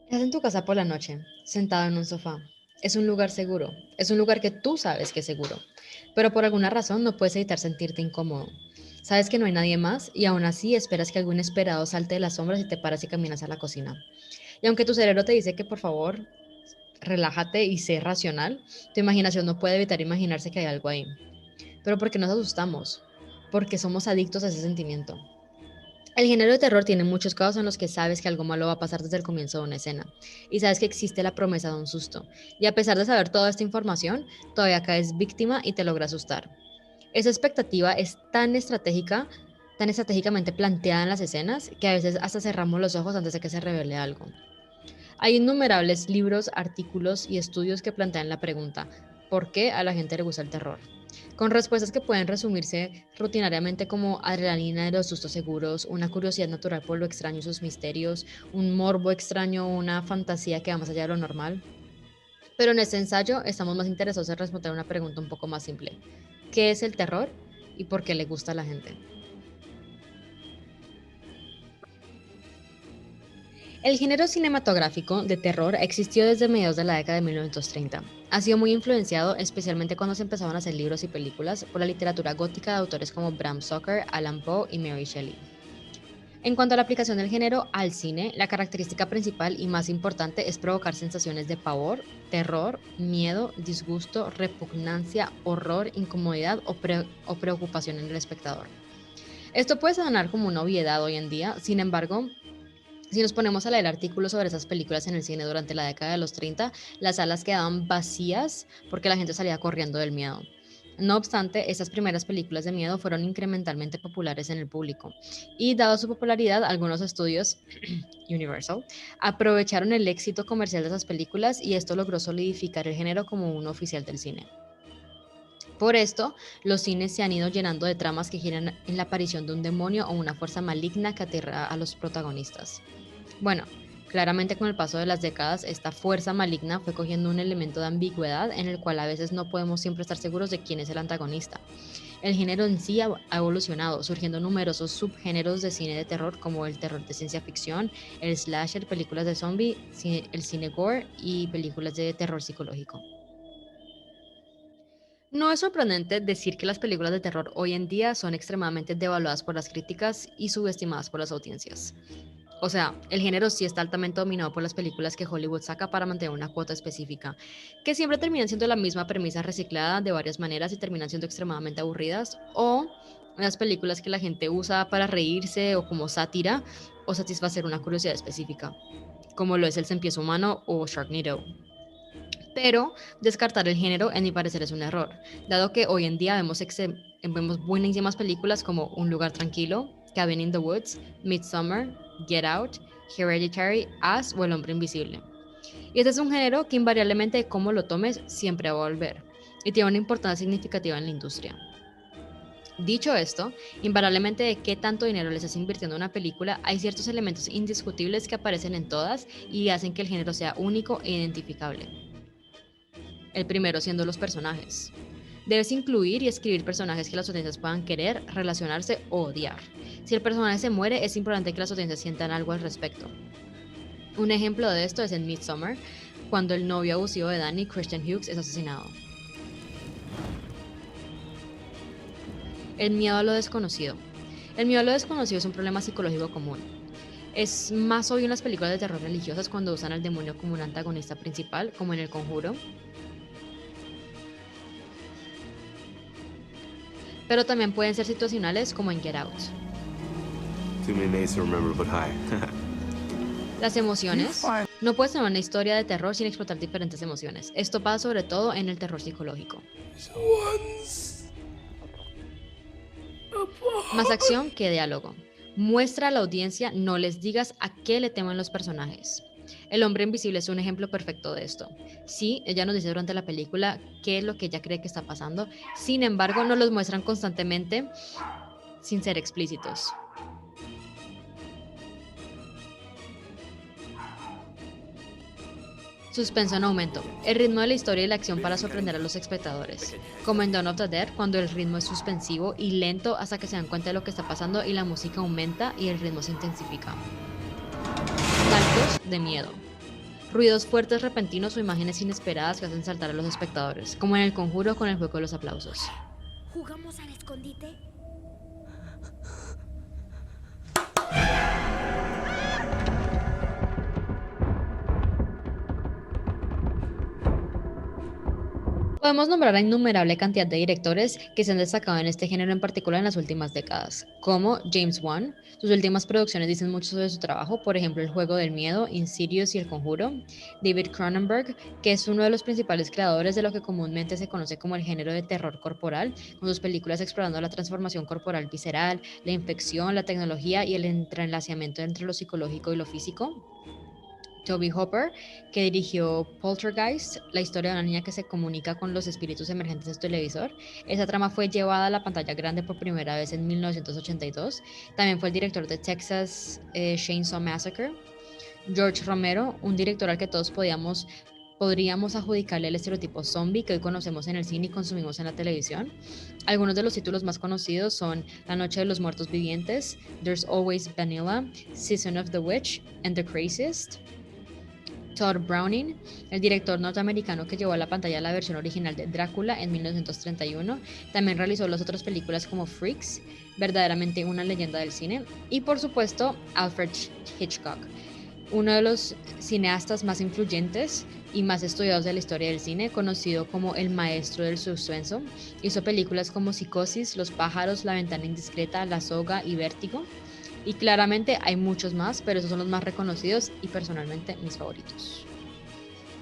Estás en tu casa por la noche, sentado en un sofá. Es un lugar seguro, es un lugar que tú sabes que es seguro, pero por alguna razón no puedes evitar sentirte incómodo. Sabes que no hay nadie más y aún así esperas que algún inesperado salte de las sombras y te paras y caminas a la cocina. Y aunque tu cerebro te dice que por favor relájate y sé racional, tu imaginación no puede evitar imaginarse que hay algo ahí. Pero ¿por qué nos asustamos? Porque somos adictos a ese sentimiento. El género de terror tiene muchos casos en los que sabes que algo malo va a pasar desde el comienzo de una escena y sabes que existe la promesa de un susto. Y a pesar de saber toda esta información, todavía caes víctima y te logra asustar. Esa expectativa es tan estratégicamente planteada en las escenas, que a veces hasta cerramos los ojos antes de que se revele algo. Hay innumerables libros, artículos y estudios que plantean la pregunta, ¿por qué a la gente le gusta el terror? Con respuestas que pueden resumirse rutinariamente como adrenalina de los sustos seguros, una curiosidad natural por lo extraño y sus misterios, un morbo extraño o una fantasía que va más allá de lo normal. Pero en este ensayo estamos más interesados en responder una pregunta un poco más simple. ¿Qué es el terror y por qué le gusta a la gente? El género cinematográfico de terror existió desde mediados de la década de 1930. Ha sido muy influenciado, especialmente cuando se empezaron a hacer libros y películas, por la literatura gótica de autores como Bram Stoker, Alan Poe y Mary Shelley. En cuanto a la aplicación del género al cine, la característica principal y más importante es provocar sensaciones de pavor, terror, miedo, disgusto, repugnancia, horror, incomodidad o preocupación en el espectador. Esto puede sonar como una obviedad hoy en día, sin embargo, si nos ponemos a leer artículos sobre esas películas en el cine durante la década de los 30, las salas quedaban vacías porque la gente salía corriendo del miedo. No obstante, estas primeras películas de miedo fueron incrementalmente populares en el público y, dado su popularidad, algunos estudios, Universal, aprovecharon el éxito comercial de esas películas y esto logró solidificar el género como uno oficial del cine. Por esto, los cines se han ido llenando de tramas que giran en la aparición de un demonio o una fuerza maligna que aterra a los protagonistas. Bueno, claramente con el paso de las décadas, esta fuerza maligna fue cogiendo un elemento de ambigüedad en el cual a veces no podemos siempre estar seguros de quién es el antagonista. El género en sí ha evolucionado, surgiendo numerosos subgéneros de cine de terror como el terror de ciencia ficción, el slasher, películas de zombie, el cine gore y películas de terror psicológico. No es sorprendente decir que las películas de terror hoy en día son extremadamente devaluadas por las críticas y subestimadas por las audiencias. O sea, el género sí está altamente dominado por las películas que Hollywood saca para mantener una cuota específica, que siempre terminan siendo la misma premisa reciclada de varias maneras y terminan siendo extremadamente aburridas, o las películas que la gente usa para reírse o como sátira o satisfacer una curiosidad específica, como lo es El Cien Pies Humano o Sharknado. Pero descartar el género, en mi parecer, es un error, dado que hoy en día vemos buenísimas películas como Un lugar tranquilo, Cabin in the Woods, Midsommar, Get Out, Hereditary, Us o El hombre invisible. Y este es un género que invariablemente, como lo tomes, siempre va a volver y tiene una importancia significativa en la industria. Dicho esto, invariablemente de qué tanto dinero le estás invirtiendo en una película, hay ciertos elementos indiscutibles que aparecen en todas y hacen que el género sea único e identificable. El primero siendo los personajes. Debes incluir y escribir personajes que las audiencias puedan querer, relacionarse o odiar. Si el personaje se muere, es importante que las audiencias sientan algo al respecto. Un ejemplo de esto es en Midsommar, cuando el novio abusivo de Danny, Christian Hughes, es asesinado. El miedo a lo desconocido. El miedo a lo desconocido es un problema psicológico común. Es más obvio en las películas de terror religiosas cuando usan al demonio como un antagonista principal, como en El Conjuro, pero también pueden ser situacionales como en Get Out. Too many names to remember, but hi. Las emociones. No puedes tener una historia de terror sin explotar diferentes emociones. Esto pasa sobre todo en el terror psicológico. Más acción que diálogo. Muestra a la audiencia, no les digas a qué le temen los personajes. El hombre invisible es un ejemplo perfecto de esto. Sí, ella nos dice durante la película qué es lo que ella cree que está pasando, sin embargo, nos los muestran constantemente sin ser explícitos. Suspenso en aumento. El ritmo de la historia y la acción para sorprender a los espectadores. Como en Dawn of the Dead, cuando el ritmo es suspensivo y lento hasta que se dan cuenta de lo que está pasando y la música aumenta y el ritmo se intensifica. Saltos de miedo. Ruidos fuertes repentinos o imágenes inesperadas que hacen saltar a los espectadores, como en El Conjuro con el juego de los aplausos. ¿Jugamos al escondite? Podemos nombrar a innumerable cantidad de directores que se han destacado en este género en particular en las últimas décadas, como James Wan. Sus últimas producciones dicen mucho sobre su trabajo, por ejemplo El Juego del Miedo, Insidious y El Conjuro. David Cronenberg, que es uno de los principales creadores de lo que comúnmente se conoce como el género de terror corporal, con sus películas explorando la transformación corporal visceral, la infección, la tecnología y el entrelazamiento entre lo psicológico y lo físico. Toby Hopper, que dirigió Poltergeist, la historia de una niña que se comunica con los espíritus emergentes de su televisor. Esa trama fue llevada a la pantalla grande por primera vez en 1982. También fue el director de Texas Chainsaw Massacre. George Romero, un director al que todos podríamos adjudicarle el estereotipo zombie que hoy conocemos en el cine y consumimos en la televisión. Algunos de los títulos más conocidos son La Noche de los Muertos Vivientes, There's Always Vanilla, Season of the Witch, and The Craziest. Todd Browning, el director norteamericano que llevó a la pantalla la versión original de Drácula en 1931, también realizó las otras películas como Freaks, verdaderamente una leyenda del cine, y por supuesto Alfred Hitchcock, uno de los cineastas más influyentes y más estudiados de la historia del cine, conocido como el maestro del suspenso. Hizo películas como Psicosis, Los pájaros, La ventana indiscreta, La soga y Vértigo. Y claramente hay muchos más, pero esos son los más reconocidos y personalmente mis favoritos.